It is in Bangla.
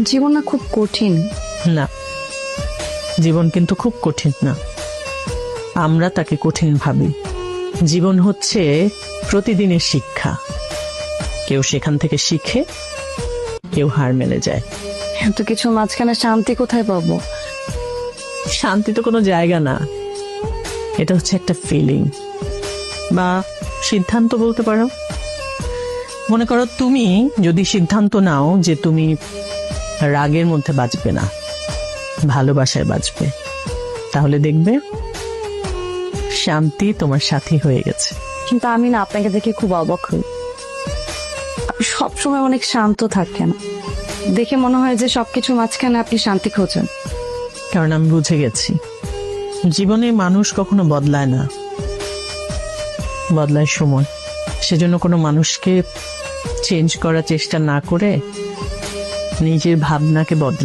জীবন না খুব কঠিন। না, জীবন কিন্তু খুব কঠিন না, আমরা তাকে কঠিন ভাবি। জীবন হচ্ছে প্রতিদিনের শিক্ষা, কেউ সেখান থেকে শিখে, কেউ হার মেনে যায়। এত কিছু মাঝখানে শান্তি কোথায় পাবো? শান্তি তো কোনো জায়গা না, এটা হচ্ছে একটা ফিলিং বা সিদ্ধান্ত বলতে পারো। মনে করো তুমি যদি সিদ্ধান্ত নাও যে তুমি রাগের মধ্যে বাঁচবে না, ভালোবাসায় বাঁচবে, তাহলে দেখবে শান্তি তোমার সাথী হয়ে গেছে। কিন্তু আমি না আপনাকে দেখে খুব অবাক হই। আপনি সবসময় অনেক শান্ত থাকেন, দেখে মনে হয় যে সবকিছু মাঝখানে আপনি শান্তি খোঁজেন। কারণ আমি বুঝে গেছি জীবনে মানুষ কখনো বদলায় না, বদলায় সময়। সেজন্য কোনো মানুষকে চেঞ্জ করার চেষ্টা না করে নিজের ভাবনাকে বদলা।